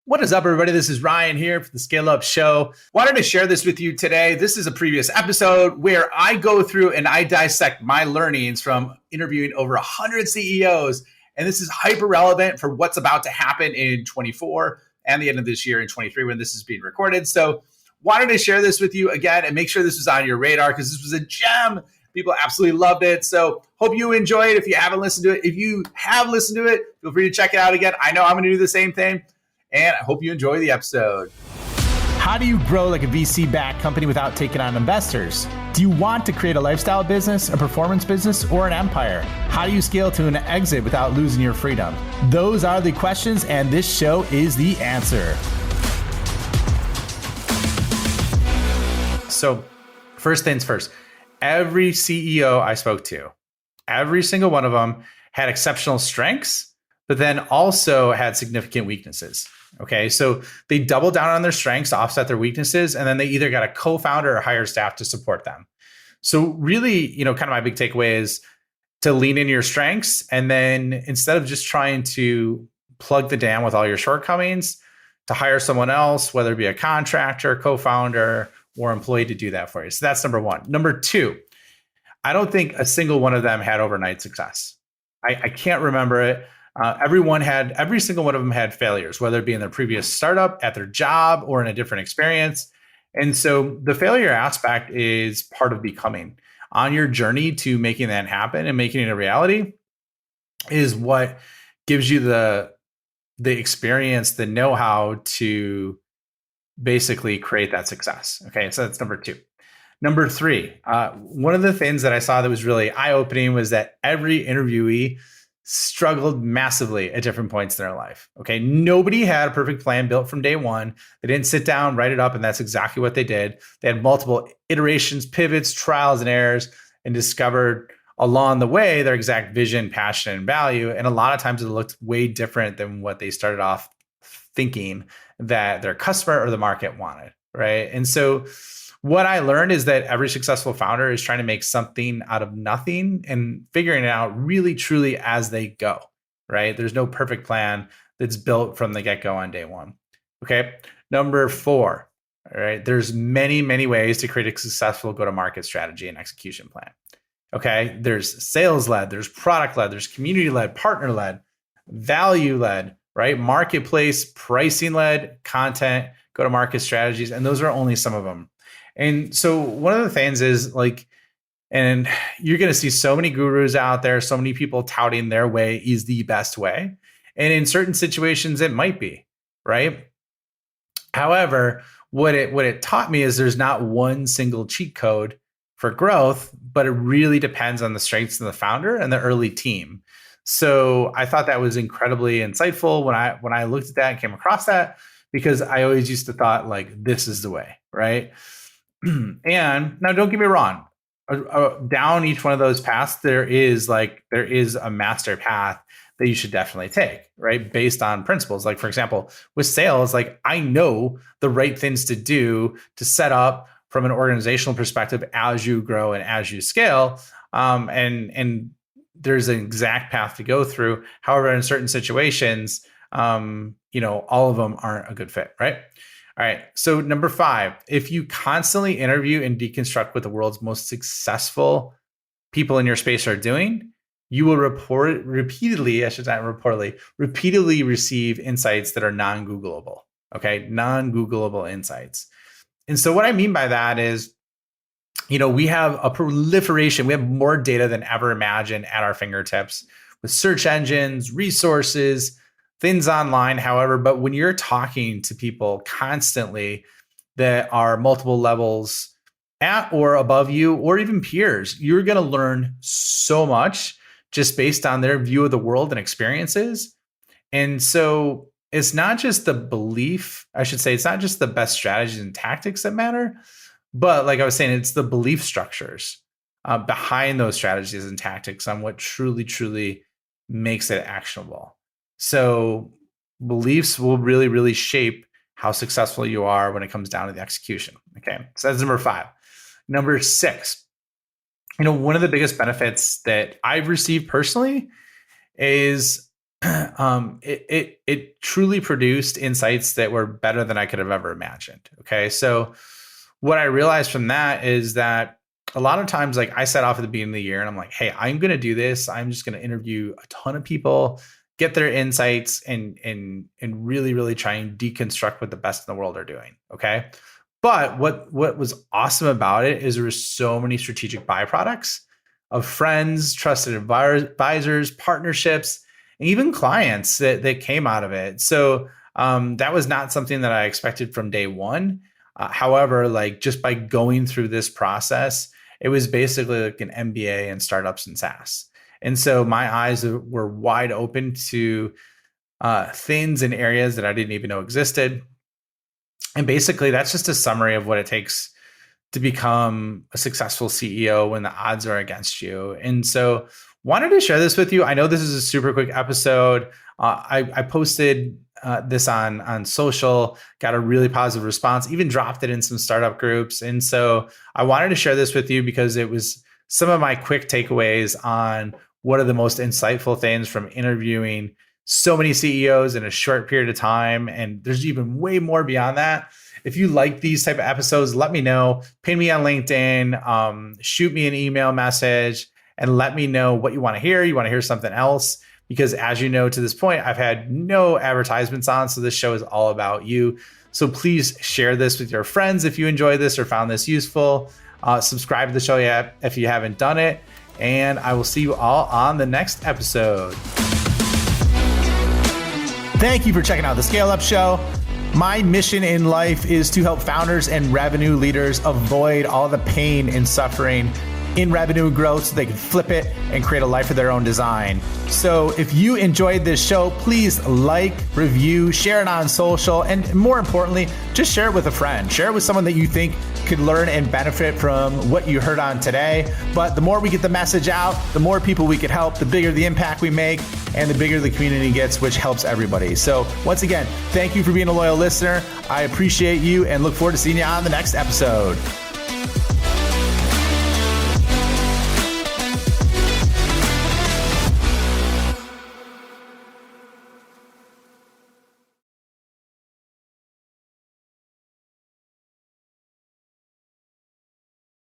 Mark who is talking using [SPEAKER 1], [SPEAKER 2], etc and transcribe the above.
[SPEAKER 1] What is up, everybody? This is Ryan here for the Scale Up Show. Wanted to share this with you today. This is a previous episode where I go through and I dissect my learnings from interviewing over 100 CEOs. And this is hyper relevant for what's about to happen in 24 and the end of this year in 23 when this is being recorded. So wanted to share this with you again and make sure this was on your radar because this was a gem. People absolutely loved it. So hope you enjoy it. If you haven't listened to it, if you have listened to it, feel free to check it out again. I know I'm going to do the same thing. And I hope you enjoy the episode. How do you grow like a VC-backed company without taking on investors? Do you want to create a lifestyle business, a performance business, or an empire? How do you scale to an exit without losing your freedom? Those are the questions, and this show is the answer. So, first things first, every CEO I spoke to, every single one of them had exceptional strengths, but then also had significant weaknesses. Okay, so they double down on their strengths to offset their weaknesses, and then they either got a co-founder or hire staff to support them. So really, kind of my big takeaway is to lean into your strengths, and then instead of just trying to plug the dam with all your shortcomings, to hire someone else, whether it be a contractor, co-founder, or employee to do that for you. So that's number one. Number two, I don't think a single one of them had overnight success. I can't remember it. Every single one of them had failures, whether it be in their previous startup, at their job, or in a different experience. And so the failure aspect is part of becoming. On your journey to making that happen and making it a reality is what gives you the experience, the know-how to basically create that success. Okay, so that's number two. Number three, one of the things that I saw that was really eye-opening was that every interviewee struggled massively at different points in their life. Okay. Nobody had a perfect plan built from day one. They didn't sit down, write it up, and that's exactly what they did. They had multiple iterations, pivots, trials, and errors, and discovered along the way their exact vision, passion, and value. And a lot of times it looked way different than what they started off thinking that their customer or the market wanted. Right. And so what I learned is that every successful founder is trying to make something out of nothing and figuring it out really, truly as they go, right? There's no perfect plan that's built from the get-go on day one. Okay. Number four, all right, there's many, many ways to create a successful go-to-market strategy and execution plan. Okay. There's sales-led, there's product-led, there's community-led, partner-led, value-led, right? Marketplace, pricing-led, content, go-to-market strategies. And those are only some of them. And so one of the things is and you're going to see so many gurus out there, so many people touting their way is the best way. And in certain situations, it might be, right? However, what it taught me is there's not one single cheat code for growth, but it really depends on the strengths of the founder and the early team. So I thought that was incredibly insightful when I looked at that and came across that, because I always used to thought this is the way, right? And now don't get me wrong, down each one of those paths, there is a master path that you should definitely take, right? Based on principles. Like, for example, with sales, I know the right things to do to set up from an organizational perspective as you grow and as you scale. And there's an exact path to go through. However, in certain situations, all of them aren't a good fit, right? All right. So number five, if you constantly interview and deconstruct what the world's most successful people in your space are doing, you will repeatedly receive insights that are non-Googleable. Okay. Non-Googleable insights. And so what I mean by that is, we have a proliferation. We have more data than ever imagined at our fingertips with search engines, resources, things online, however, but when you're talking to people constantly that are multiple levels at or above you, or even peers, you're going to learn so much just based on their view of the world and experiences. And so it's not just the belief, it's not just the best strategies and tactics that matter, but like I was saying, it's the belief structures behind those strategies and tactics on what truly, truly makes it actionable. So beliefs will really, really shape how successful you are when it comes down to the execution. Okay. So that's number five. Number six, one of the biggest benefits that I've received personally is it truly produced insights that were better than I could have ever imagined. Okay. So what I realized from that is that a lot of times, like I set off at the beginning of the year and I'm like, hey, I'm going to do this. I'm just going to interview a ton of people, get their insights and really, really try and deconstruct what the best in the world are doing. Okay. But what was awesome about it is there were so many strategic byproducts of friends, trusted advisors, partnerships, and even clients that came out of it. So that was not something that I expected from day one. However, like just by going through this process, it was basically like an MBA in startups and SaaS. And so my eyes were wide open to things and areas that I didn't even know existed. And basically, that's just a summary of what it takes to become a successful CEO when the odds are against you. And so wanted to share this with you. I know this is a super quick episode. I posted this on social, got a really positive response, even dropped it in some startup groups. And so I wanted to share this with you because it was some of my quick takeaways on what are the most insightful things from interviewing so many CEOs in a short period of time. And there's even way more beyond that. If you like these type of episodes, let me know. Ping me on LinkedIn, shoot me an email message, and let me know what you want to hear. You want to hear something else? Because as you know, to this point, I've had no advertisements on. So this show is all about you. So please share this with your friends if you enjoy this or found this useful. Subscribe to the show if you haven't done it. And I will see you all on the next episode. Thank you for checking out the Scale Up Show. My mission in life is to help founders and revenue leaders avoid all the pain and suffering in revenue growth so they can flip it and create a life of their own design. So if you enjoyed this show, please like, review, share it on social, and more importantly, just share it with a friend. Share it with someone that you think could learn and benefit from what you heard on today. But the more we get the message out, the more people we could help, the bigger the impact we make, and the bigger the community gets, which helps everybody. So once again, thank you for being a loyal listener. I appreciate you and look forward to seeing you on the next episode.